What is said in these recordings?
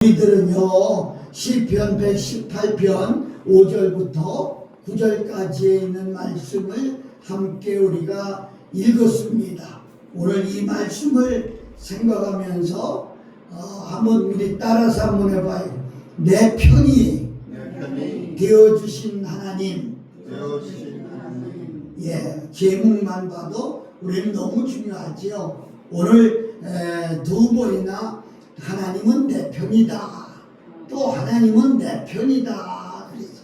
우리들은요 시편 118편 5절부터 9절까지에 있는 말씀을 함께 우리가 읽었습니다. 오늘 이 말씀을 생각하면서 한번 우리 따라서 한번 해봐요. 내 편이 되어주신 하나님. 예, 제목만 봐도 우리는 너무 중요하지요. 오늘 두 번이나 하나님은 내 편이다. 또 하나님은 내 편이다. 그래서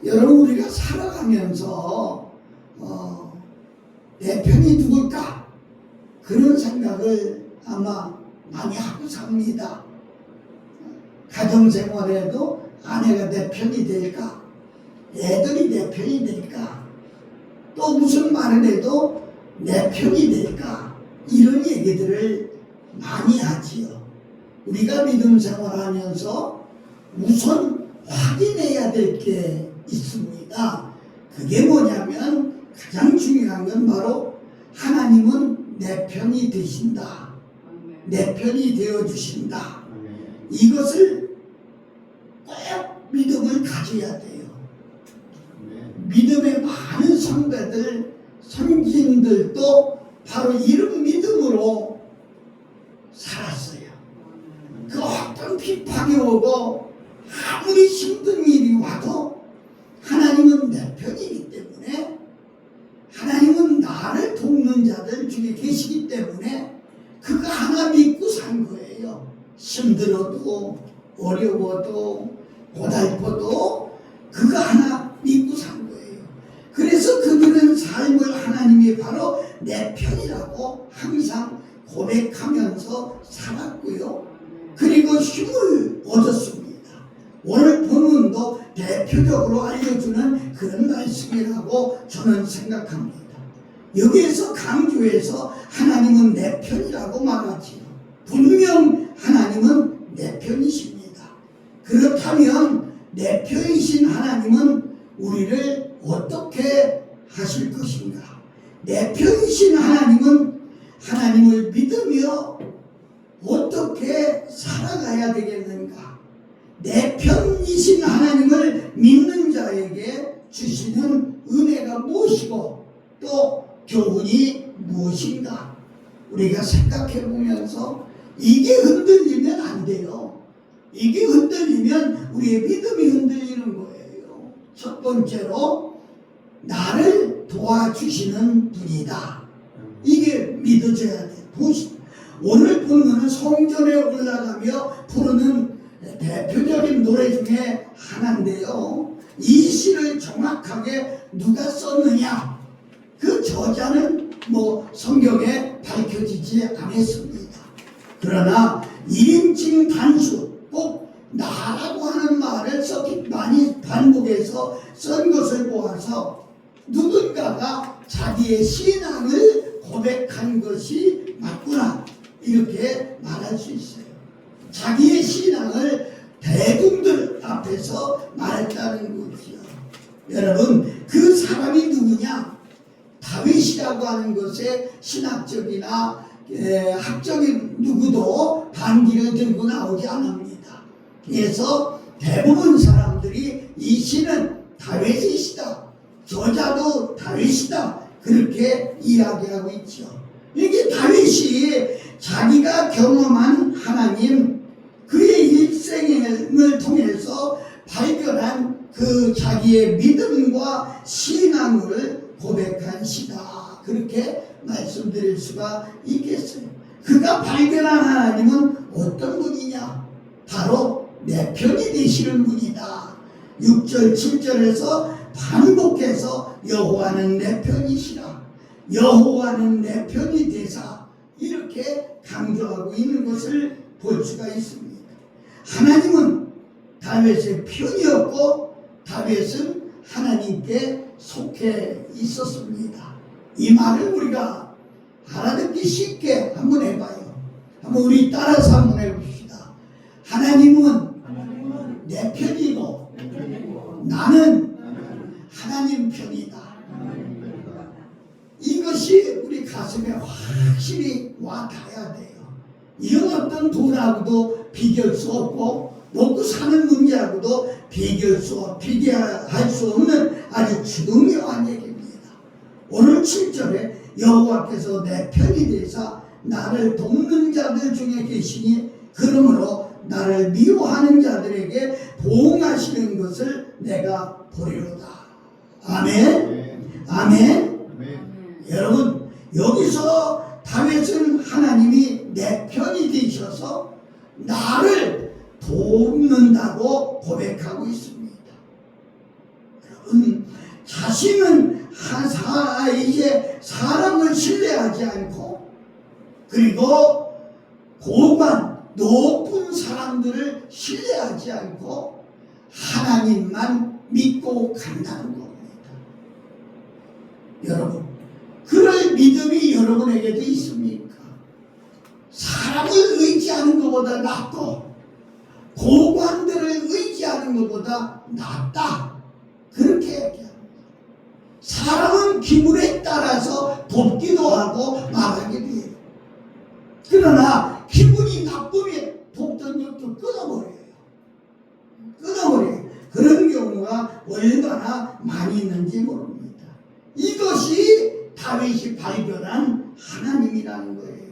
여러분 우리가 살아가면서 내 편이 누굴까? 그런 생각을 아마 많이 하고 삽니다. 가정생활에도 아내가 내 편이 될까? 애들이 내 편이 될까? 또 무슨 말을 해도 내 편이 될까? 이런 얘기들을 많이 하지요. 우리가 믿음 생활하면서 우선 확인해야 될 게 있습니다. 그게 뭐냐면 가장 중요한 건 바로 하나님은 내 편이 되신다. 내 편이 되어주신다. 이것을 꼭 믿음을 가져야 돼요. 믿음의 많은 선배들, 선진들도 바로 이런 믿음으로 살았어요. 그 어떤 비판이 오고 아무리 힘든 일이 와도 하나님은 내 편이기 때문에, 하나님은 나를 돕는 자들 중에 계시기 때문에 그거 하나 믿고 산 거예요. 힘들어도 어려워도 고달퍼도 그거 하나 믿고 산 거예요. 그래서 그들은 삶을 하나님이 바로 내 편이라고 항상 고백하면서 살았고요. 그리고 힘을 얻었습니다. 오늘 본문도 대표적으로 알려주는 그런 말씀이라고 저는 생각합니다. 여기에서 강조해서 하나님은 내 편이라고 말하지요. 분명 하나님은 내 편이십니다. 그렇다면 내 편이신 하나님은 우리를 어떻게 하실 것인가? 내 편이신 하나님은 하나님을 믿으며 어떻게 살아가야 되겠는가? 내 편이신 하나님을 믿는 자에게 주시는 은혜가 무엇이고 또 교훈이 무엇인가? 우리가 생각해 보면서 이게 흔들리면 안 돼요. 이게 흔들리면 우리의 믿음이 흔들리는 거예요. 첫 번째로 나를 도와주시는 분이다. 이게 믿어져야 돼. 오늘 본문은 성전에 올라가며 부르는 대표적인 노래 중에 하나인데요. 이 시를 정확하게 누가 썼느냐? 그 저자는 성경에 밝혀지지 않았습니다. 그러나 1인칭 단수, 꼭 나라고 하는 말을 많이 반복해서 쓴 것을 보아서 누군가가 자기의 신앙을 고백한 것이 맞구나, 이렇게 말할 수 있어요. 자기의 신앙을 대중들 앞에서 말했다는 거지요. 여러분, 그 사람이 누구냐? 다윗이라고 하는 것에 신학적이나 학적인 누구도 반기를 들고 나오지 않습니다. 그래서 대부분 사람들이 이 시는 다윗의 시다, 저자도 다윗이다, 그렇게 이야기하고 있죠. 이게 다윗이 자기가 경험한 하나님, 그의 일생을 통해서 발견한 그 자기의 믿음과 신앙을 고백한 시다, 그렇게 말씀드릴 수가 있겠어요. 그가 발견한 하나님은 어떤 분이냐? 바로 내 편이 되시는 분이다. 6절 7절에서 반복해서 여호와는 내 편이시라, 여호와는 내 편이 되사, 이렇게 강조하고 있는 것을 볼 수가 있습니다. 하나님은 다윗의 편이었고 다윗은 하나님께 속해 있었습니다. 이 말을 우리가 알아듣기 쉽게 한번 해봐요. 한번 우리 따라서 한번 해봅시다. 하나님은 내 편이고 나는 하나님 편이다. 이것이 우리 가슴에 확실히 와 닿아야 돼요. 이건 어떤 도라고도 비교할 수 없고 먹고 사는 문제하고도 비교할 수 없는 아주 중요한 얘기입니다. 오늘 7절에 여호와께서 내 편이 되사 나를 돕는 자들 중에 계시니 그러므로 나를 미워하는 자들에게 보응하시는 것을 내가 보리로다. 아멘. 아멘. 여러분, 여기서 다윗은 하나님이 내 편이 되셔서 나를 돕는다고 고백하고 있습니다. 여러분, 자신은 이제 사람을 신뢰하지 않고, 그리고 고관 높은 사람들을 신뢰하지 않고 하나님만 믿고 간다는 겁니다. 여러분, 그럴 믿음이 여러분에게도 있습니까? 사람을 의지하는 것보다 낫고 고관들을 의지하는 것보다 낫다, 그렇게 얘기합니다. 사람은 기분에 따라서 돕기도 하고 말하기도 해요. 그러나 기분이 나쁘면 돕던 것도 끊어버려요. 그런 경우가 얼마나 많이 있는지 모릅니다. 이것이 다윗이 발견한 하나님이라는 거예요.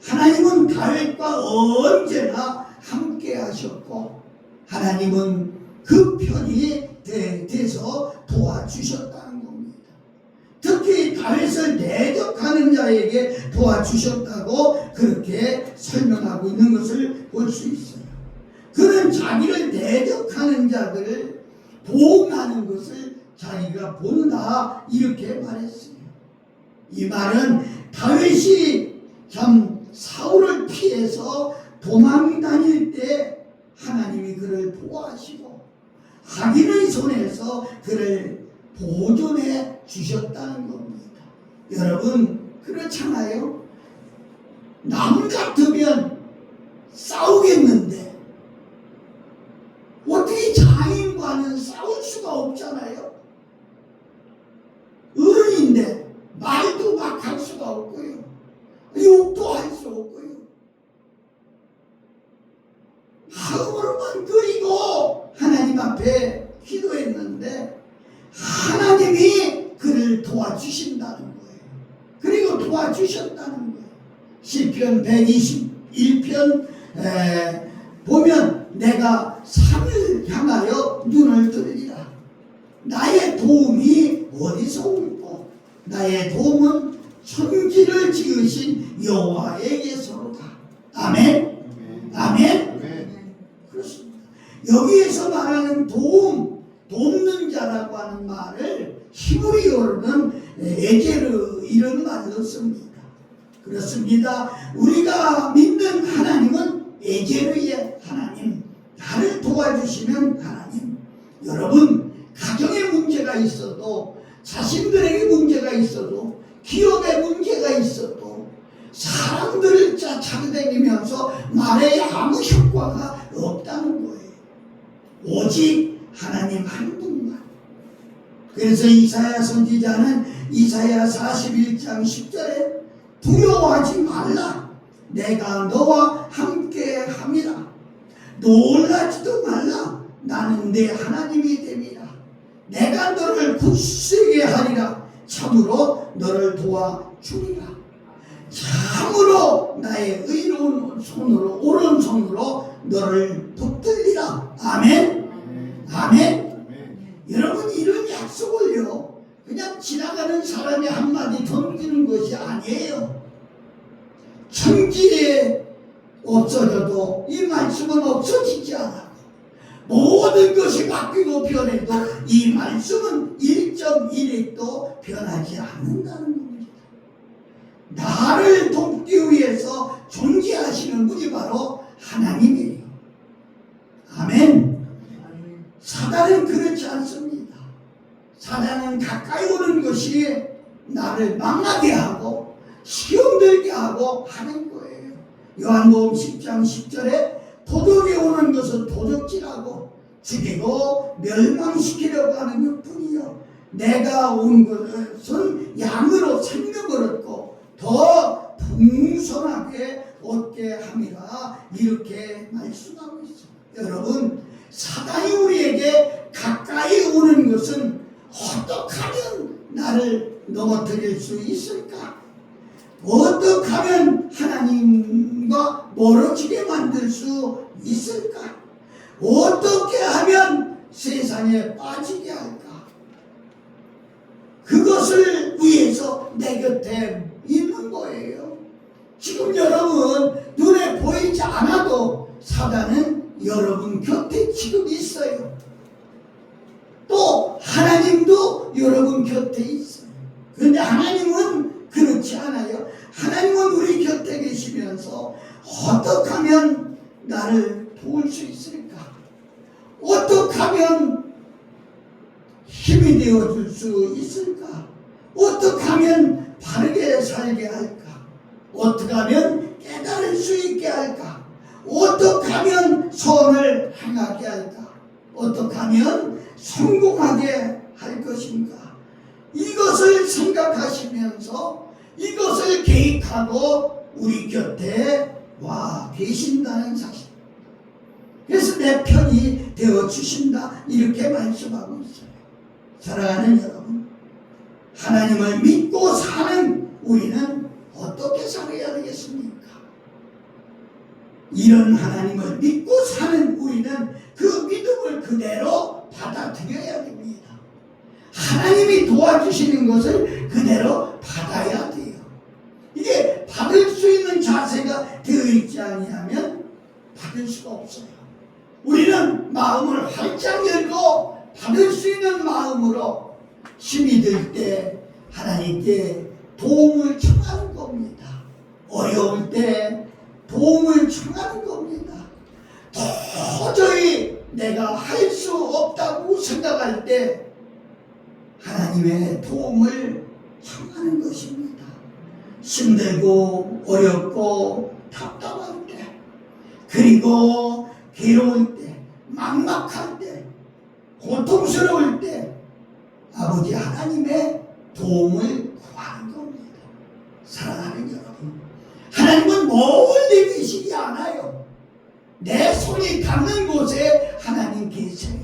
하나님은 다윗과 언제나 함께 하셨고 하나님은 그 편이 돼서 도와주셨다는 겁니다. 특히 다윗을 대적하는 자에게 도와주셨다고 그렇게 설명하고 있는 것을 볼 수 있어요. 그는 자기를 대적하는 자들을 보응하는 것을 자기가 본다, 이렇게 말했어요. 이 말은 다윗이 참 사울을 피해서 도망 다닐 때 하나님이 그를 보호하시고 악인의 손에서 그를 보존해 주셨다는 겁니다. 여러분, 그렇잖아요. 남 같으면 싸우겠는데 어떻게 장인과는 싸울 수가 없잖아요. 어른인데 말도 막 할 수가 없고요, 욕도 할 수 없고요. 마음으로만 그리고 하나님 앞에 기도했는데 하나님이 그를 도와주신다는 거예요. 그리고 도와주셨다는 거예요. 시편 121편 보면 내가 산을 향하여 눈을 들리라. 나의 도움이 어디서 올고 나의 도움은 천지를 지으신 여호와에게서로다. 아멘. 아멘. 그렇습니다. 여기에서 말하는 돕는 자라고 하는 말을 히브리어로는 에게르, 이런 말로 씁니다. 그렇습니다. 우리가 믿는 하나님은 에게르의 하나님, 나를 도와주시는 하나님. 여러분, 가정에 문제가 있어도, 자신들에게 문제가 있어도, 기업에 문제가 있어도 사람들을 찾아다니면서 말에 아무 효과가 없다는 거예요. 오직 하나님 한 분만. 그래서 이사야 선지자는 이사야 41장 10절에 두려워하지 말라. 내가 너와 함께 함이라. 놀라지도 말라. 나는 내 하나님이 됨이라. 내가 너를 굳세게 하리라. 참으로 너를 도와주리라. 참으로 나의 의로운 손으로, 오른손으로 너를 붙들리라. 아멘. 아멘. 여러분, 이런 약속을요 그냥 지나가는 사람이 한마디 던지는 것이 아니에요. 천지에 없어져도 이 말씀은 없어지지 않아. 모든 것이 바뀌고 변해도 이 말씀은 1.1획도 변하지 않는다는 겁니다. 나를 돕기 위해서 존재하시는 분이 바로 하나님이에요. 아멘. 사단은 그렇지 않습니다. 사단은 가까이 오는 것이 나를 망하게 하고 시험 들게 하고 하는 거예요. 요한복음 10장 10절에 도둑이 오는 것은 도적질하고 죽이고 멸망시키려고 하는 것뿐이요, 내가 온 것은 양으로 생명을 얻고 더 풍성하게 얻게 함이라 이렇게 말씀하고 있습니다. 여러분, 사단이 우리에게 가까이 오는 것은 어떻게 하면 나를 넘어뜨릴 수 있을까? 어떻게 하면 하나님과 멀어지게 만들 수 있을까? 어떻게 하면 세상에 빠지게 할까? 그것을 위해서 내 곁에 있는 거예요. 지금 여러분 눈에 보이지 않아도 사단은 여러분 곁에 지금 있어요. 또 하나님도 여러분 곁에 있어요. 그런데 하나님은 그렇지 않아요. 하나님은 우리 곁에 계시면서 어떻게 하면 나를 도울 수 있을까? 어떻게 하면 힘이 되어줄 수 있을까? 어떻게 하면 바르게 살게 할까? 어떻게 하면 깨달을 수 있게 할까? 어떻게 하면 선을 행하게 할까? 어떻게 하면 성공하게 할 것인가? 이것을 생각하시면서 이것을 계획하고 우리 곁에 와 계신다는 사실. 그래서 내 편이 되어 주신다 이렇게 말씀하고 있어요. 사랑하는 여러분, 하나님을 믿고 사는 우리는 어떻게 살아야 되겠습니까? 이런 하나님을 믿고 사는 우리는 그 믿음을 그대로 받아들여야 됩니다. 하나님이 도와주시는 것을 그대로 받아야 돼요. 이게 받을 수 있는 자세가 되어 있지 아니하면 받을 수가 없어요. 우리는 마음을 활짝 열고 받을 수 있는 마음으로 힘이 들 때 하나님께 도움을 청하는 겁니다. 어려울 때 도움을 청하는 겁니다. 도저히 내가 할 수 없다고 생각할 때 하나님의 도움을 청하는 것입니다. 힘들고 어렵고 답답할 때, 그리고 괴로울 때, 막막할 때, 고통스러울 때 아버지 하나님의 도움을 구하는 겁니다. 사랑하는 여러분, 하나님은 멀리 계시지 않아요. 내 손이 닿는 곳에 하나님 계세요.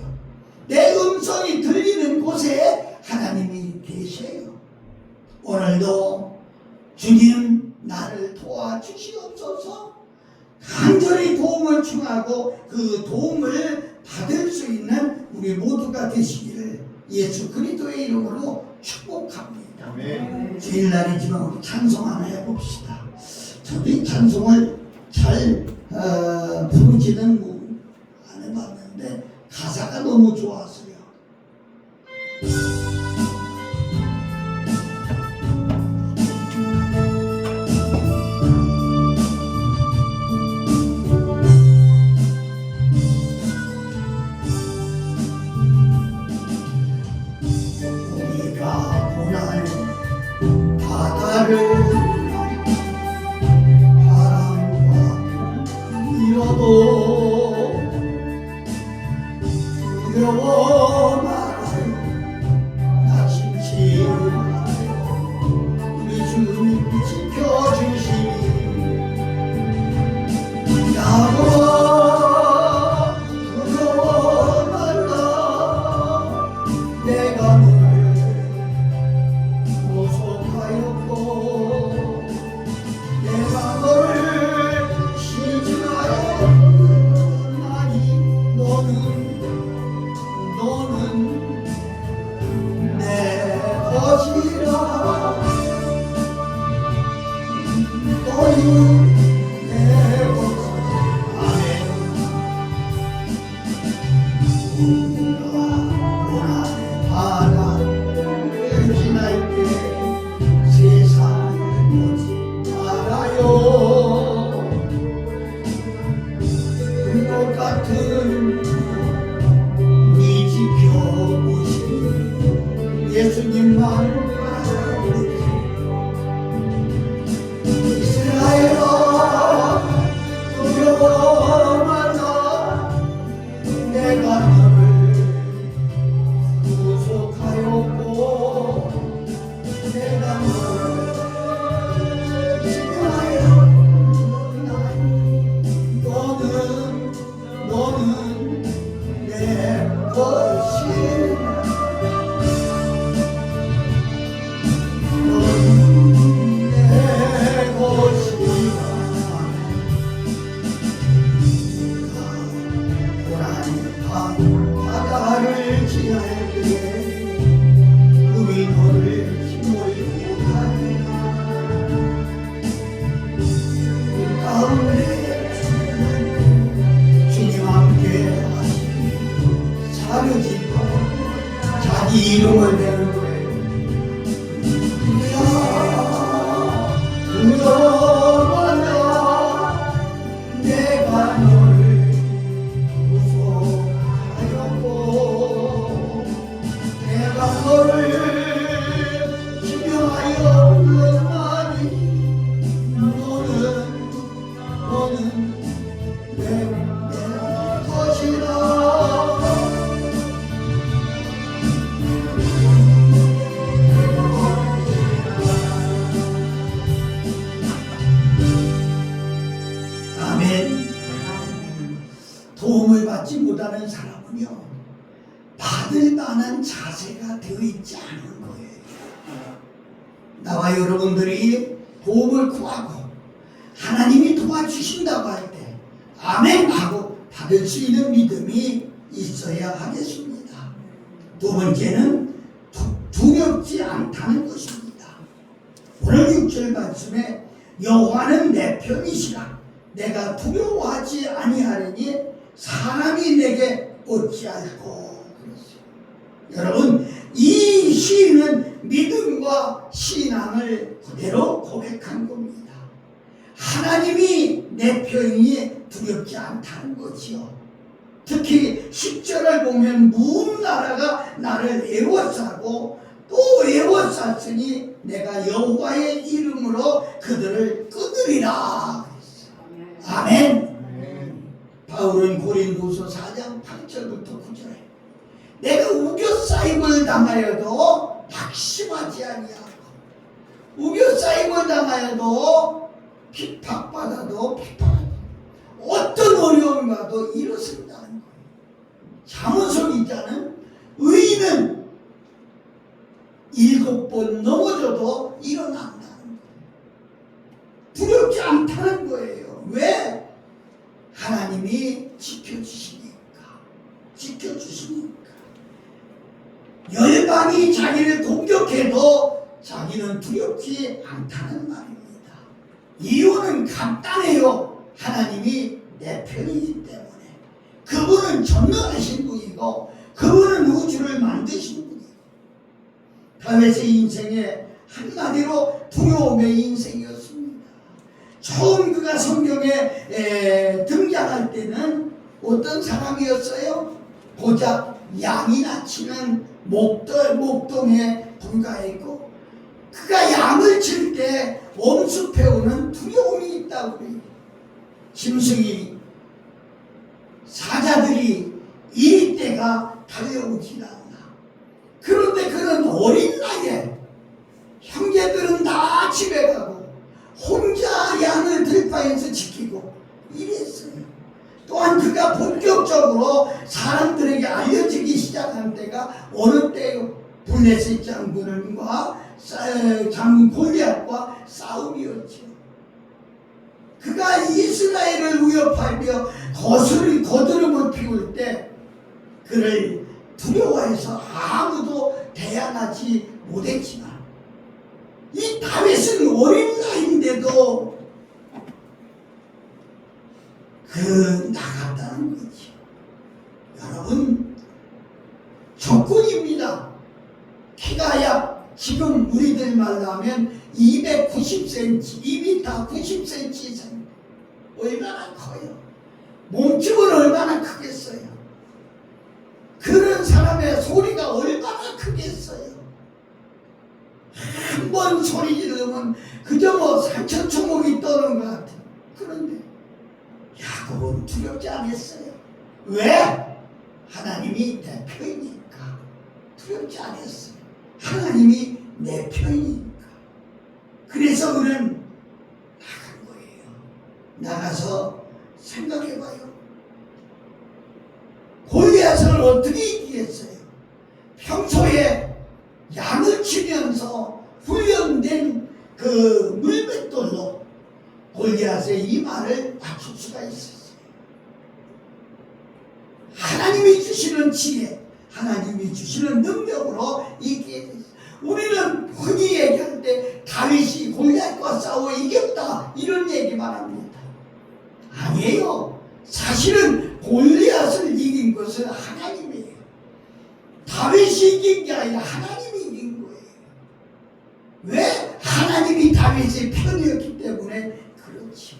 내 음성이 들리는 곳에 하나님이 계세요. 오늘도 주님 나를 도와주시옵소서 간절히 도움을 청하고 그 도움을 받을 수 있는 우리 모두가 되시기를 예수 그리스도의 이름으로 축복합니다. 아멘. 주일날이지만 우리 찬송 하나 해봅시다. 저도 이 찬송을 잘 부르지는 안 해봤는데 가사가 너무 좋았어요. 우리가 고난 바다를 잃어도 두려워 말아요. 나 심심하여 우리 주님 지켜주시니 나보라 두려워 말라. 내가 너를 구속하였고 내가 너를 너는 내 것이라. 너는 내 것이라. 아멘. 우리가 고난의 바다를 지날 때 세상을 보지 말아요. 것 같은 우리 지켜보시니 예수님만 이스라엘아 두려워 말라. 내가 너를 구속하였고 내가 너를 지켜하여 나 자기 이름을 내는 거예요. 두려워하냐 내가 너를 무서워하였고 내가 너를 기명하여 불렀나니 너는 내 것이라. 아멘. 도움을 받지 못하는 사람은요, 받을 만한 자세가 되어 있지 않은 거예요. 나와 여러분들이 도움을 구하고 하나님이 도와주신다고 할 때 아멘 하고 받을 수 있는 믿음이 있어야 하겠습니다. 두 번째는 두렵지 않다는 것입니다. 오늘 6절 말씀에 여호와는 내 편이시라 내가 두려워하지 아니하리니 사람이 내게 어찌할꼬. 여러분, 이 시인은 믿음과 신앙을 그대로 고백한 겁니다. 하나님이 내 편이니 두렵지 않다는 거지요. 특히 10절을 보면 무슨 나라가 나를 애워싸고 또 애워쌌으니 내가 여호와의 이름으로 그들을 끊으리라. 아멘. 바울은 고린도서 4장 8절부터 9절에 내가 우겨싸임을 당하여도 낙심하지 아니하고 우겨싸임을 당하여도 핍박받아도 핍박하고 어떤 어려움과도 일어선다는 거예요. 잠언서 기자는 의인은 7번 넘어져도 일어난다는 거예요. 두렵지 않다는 거예요. 왜? 하나님이 지켜주시니까. 열방이 자기를 공격해도 자기는 두렵지 않다는 말입니다. 이유는 간단해요. 하나님이 내 편이기 때문에. 그분은 전능하신 분이고 그분은 우주를 만드신 분이고. 다윗의 인생에 한마디로 두려움의 인생이었습니다. 처음 그가 성경에 등장할 때는 어떤 사람이었어요? 고작 양이나 치는 목동에 불과했고 그가 양을 칠 때 엄습해 오는 두려움이 있다고 해요. 짐승이 사자들이 이리 때가 달려오지 않나. 그런데 그는 어린 나이에 형제들은 다 집에 가고 혼자 양을 들판에서 지키고 이랬어요. 또한 그가 본격적으로 사람들에게 알려지기 시작한 때가 어느 때요? 블레셋 장군과 장군 골리앗과 싸움이었죠. 그가 이스라엘을 위협하며 거드름을 피울 때 그를 두려워해서 아무도 대항하지 못했지만 이 다윗은 어린 나이인데도 나갔다는 거지. 여러분, 적군입니다. 키가 약 지금 우리들 말로 하면 290cm, 2m 90cm 얼마나 커요. 몸집은 얼마나 크겠어요. 그런 사람의 소리가 얼마나 크겠어요. 한 번 소리 지르면 그저 뭐 산천초목이 떠는 것 같아요. 그런데 야곱은 두렵지 않았어요. 왜? 하나님이 내 편이니까 두렵지 않았어요. 하나님이 내 편이니까. 그래서 그는 나간 거예요. 나가서 생각해봐요. 골리앗을 어떻게 이기겠어요? 평소에 양을 치면서 훈련된 그 물맷돌로 골리앗의 이마를 맞출 수가 있었어요. 하나님이 주시는 지혜, 하나님이 주시는 능력으로 이기게 됐어요. 우리는 흔히 얘기할 때 다윗이 골리앗과 싸워 이겼다 이런 얘기만 합니다. 아니에요. 사실은 골리앗을 이긴 것은 하나님이에요. 다윗이 이긴 게 아니라 하나님이 이긴 거예요. 왜? 하나님이 다윗의 편이었기 때문에 그렇죠.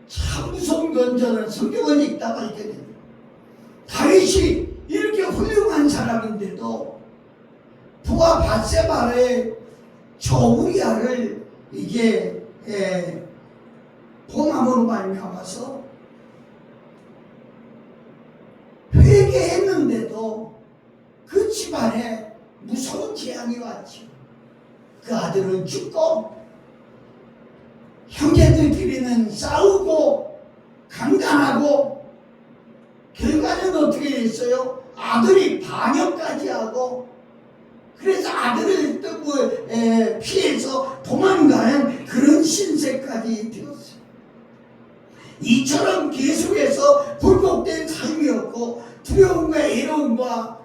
참 무서운 건 저는 성경을 읽다가 알게 됩니다. 다윗이 이렇게 훌륭한 사람인데도 부하 밧세바의 저 우리아를 이게 봉함으로 말미암아서 회개했는데도 그 집안에 무서운 재앙이 왔죠. 그 아들은 죽고 형제들끼리는 싸우고 강간하고 결과는 어떻게 됐어요? 아들이 반역까지 하고 그래서 아들을 피해서 도망가는 그런 신세까지 되었어요. 이처럼 계속해서 굴복된 삶이었고 두려움과 애로움과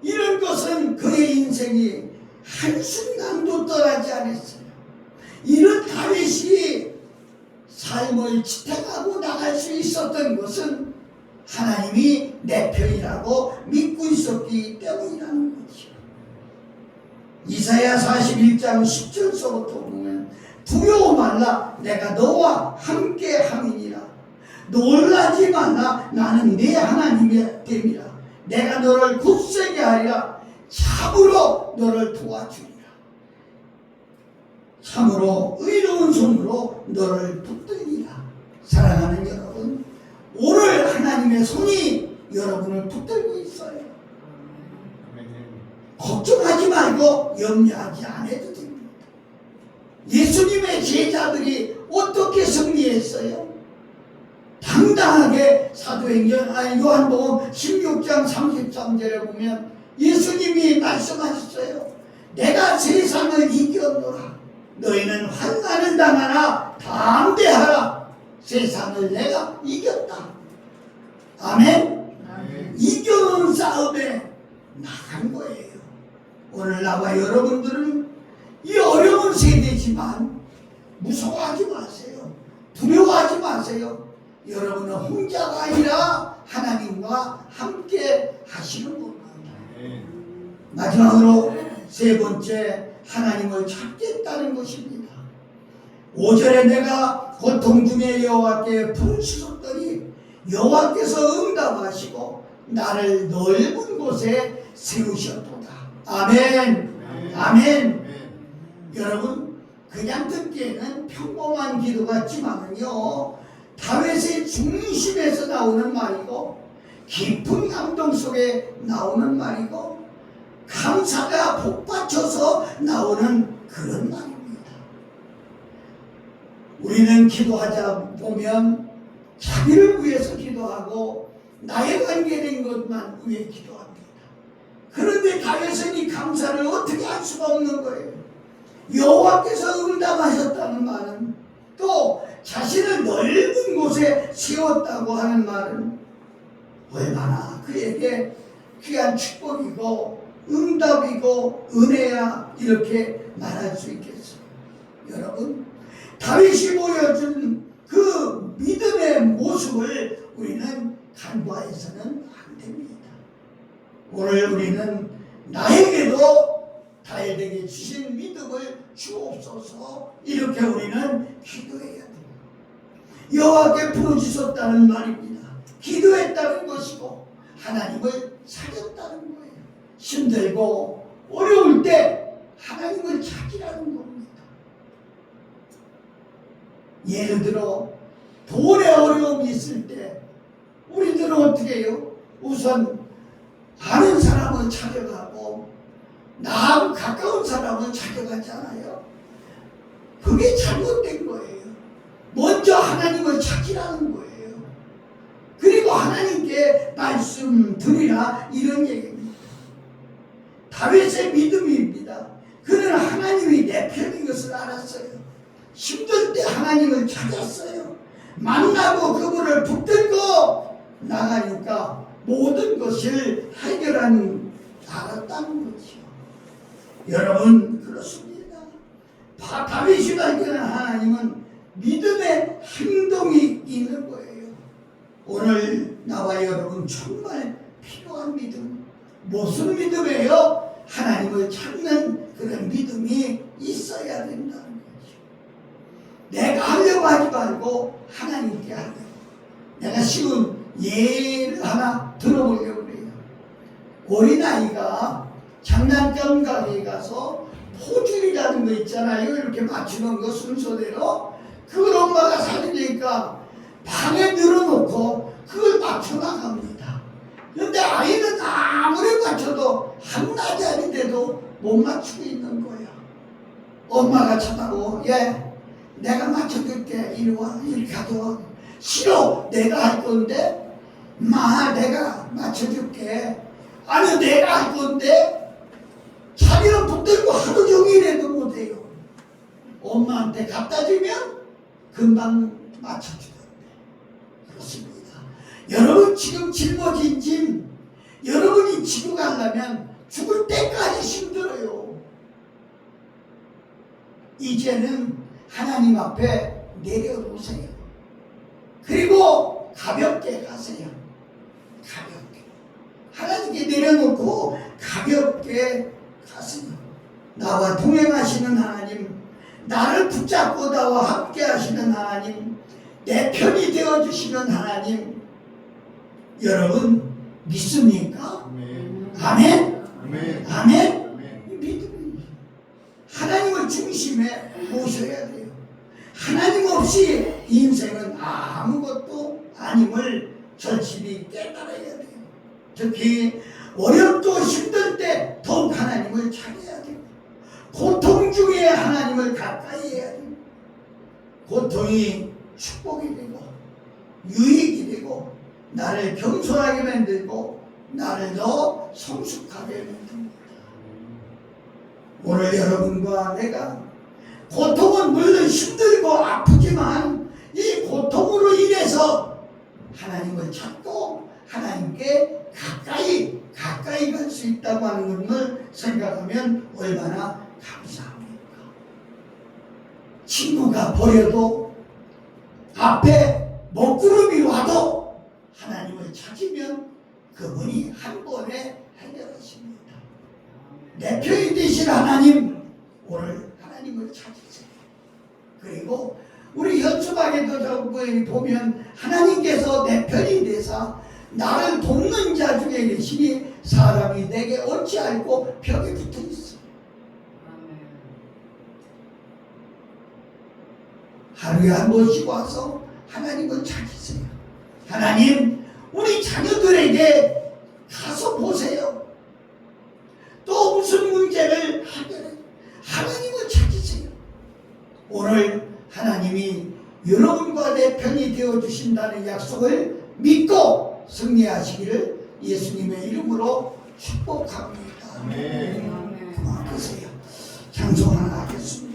이런 것은 그의 인생이 한순간도 떠나지 않았어요. 이런 다윗이 삶을 지탱하고 나갈 수 있었던 것은 하나님이 내 편이라고 믿고 있었기 때문이라는 거죠. 이사야 41장 10절서부터 보면 두려워 말라 내가 너와 함께 함이니라. 놀라지 말라 나는 네 하나님이 됨이라. 내가 너를 굳세게 하리라. 참으로 너를 도와주리라. 참으로 의로운 손으로 너를 붙들리라. 사랑하는 여러분, 오늘 하나님의 손이 여러분을 붙들고 있어요. 걱정하지 말고 염려하지 않아도 됩니다. 예수님의 제자들이 어떻게 승리했어요? 당당하게 사도행전 요한복음 16장 33절에 보면 예수님이 말씀하셨어요. 내가 세상을 이겼노라. 너희는 환난을 당하나 담대하라. 세상을 내가 이겼다. 아멘. 이겨놓은 싸움에 나간 거예요. 오늘 나와 여러분들은 이 어려운 세대지만 무서워하지 마세요. 두려워하지 마세요. 여러분은 혼자가 아니라 하나님과 함께 하시는 겁니다. 마지막으로 세 번째, 하나님을 찾겠다는 것입니다. 5절에 내가 고통 중에 여호와께 부르짖었더니 여호와께서 응답하시고 나를 넓은 곳에 세우셨도다. 아멘. 아멘. 여러분, 그냥 듣기에는 평범한 기도 같지만은요, 다윗의 중심에서 나오는 말이고 깊은 감동 속에 나오는 말이고 감사가 복받쳐서 나오는 그런 말입니다. 우리는 기도하자 보면 자기를 위해서 기도하고 나에 관계된 것만 위해 기도합니다. 그런데 다윗은 이 감사를 어떻게 할 수가 없는 거예요. 여호와께서 응답하셨다는 말은, 또 자신을 넓은 곳에 세웠다고 하는 말은 얼마나 그에게 귀한 축복이고 응답이고 은혜야, 이렇게 말할 수 있겠어요. 여러분, 다윗이 보여준 그 믿음의 모습을 우리는 간과해서는 안 됩니다. 오늘 우리는 나에게도 다윗에게 주신 믿음을 주옵소서, 이렇게 우리는 기도해야 돼요. 여호와께 부르짖었다는 말입니다. 기도했다는 것이고 하나님을 찾았다는 거예요. 힘들고 어려울 때 하나님을 찾으라는 겁니다. 예를 들어 돈의 어려움이 있을 때 우리들은 어떻게 해요? 우선 아는 사람을 찾아가고 나하고 가까운 사람을 찾아가잖아요. 그게 잘못된 거예요. 먼저 하나님을 찾으라는 거예요. 그리고 하나님께 말씀드리라, 이런 얘기입니다. 다윗의 믿음입니다. 그는 하나님이 내 편인 것을 알았어요. 힘들 때 하나님을 찾았어요. 만나고 그분을 붙들고 나가니까 모든 것을 해결하는 알았다는 거죠. 여러분, 그렇습니다. 다윗이 발견한 하나님은 믿음의 행동이 있는 거예요. 오늘 나와 여러분 정말 필요한 믿음. 무슨 믿음이에요? 하나님을 찾는 그런 믿음이 있어야 된다는 거죠. 내가 하려고 하지 말고 하나님께 하려고. 내가 쉬운 예를 하나 들어보려고 그래요. 어린아이가 장난감 가게에 가서 포줄이라는 거 있잖아요. 이렇게 맞추는 거 순서대로. 그걸 엄마가 사주니까 방에 늘어놓고 그걸 맞춰 나갑니다. 그런데 아이는 아무리 맞춰도 한나절인데도 못 맞추고 있는 거야. 엄마가 쳐다보고, 얘 내가 맞춰줄게. 이리 와. 이리 가둬. 싫어. 내가 할 건데. 마, 내가 맞춰줄게. 아니, 내가 할 건데. 자기는 붙들고 하루 종일 해도 못해요. 엄마한테 갖다 주면 금방 맞춰주던데. 그렇습니다. 여러분 지금 짊어진 짐, 여러분이 지고 가려면 죽을 때까지 힘들어요. 이제는 하나님 앞에 내려놓으세요. 그리고 가볍게 가세요. 가볍게. 하나님께 내려놓고 가볍게 가세요. 나와 동행하시는 하나님, 나를 붙잡고 나와 함께 하시는 하나님, 내 편이 되어주시는 하나님, 여러분 믿습니까? 아멘? 아멘? 아멘? 믿음이 하나님을 중심에 모셔야 돼요. 하나님 없이 인생은 아무것도 아님을 절실히 깨달아야 돼요. 특히 어렵고 힘들 때 더욱 하나님을 찾아야 돼요. 고통 중에 하나님을 가까이 해야 돼요. 고통이 축복이 되고 유익이 되고 나를 겸손하게 만들고 나를 더 성숙하게 만듭니다. 오늘 여러분과 내가 고통은 물론 힘들고 아프지만 이 고통으로 인해서 하나님을 찾고 하나님께 가까이 갈 수 있다고 하는 것을 생각하면 얼마나 감사합니까? 친구가 버려도 앞에 먹구름이 와도 하나님을 찾으면 그분이 한 번에 해결하십니다. 내 편이 되신 하나님, 오늘 하나님을 찾으세요. 그리고 우리 현수막에도 보면 하나님께서 내 편이 되사 나를 돕는 자 중에 계시니 사람이 내게 어찌알고 벽에 붙어 있어. 하루에 한 번씩 와서 하나님을 찾으세요. 하나님, 우리 자녀들에게 가서 보세요. 또 무슨 문제를 해결해. 하나님을 찾으세요. 오늘 하나님이 여러분과 내 편이 되어주신다는 약속을 믿고 승리하시기를 예수님의 이름으로 축복합니다. 아멘. 그만 끄세요. 찬송 하나 하겠습니다.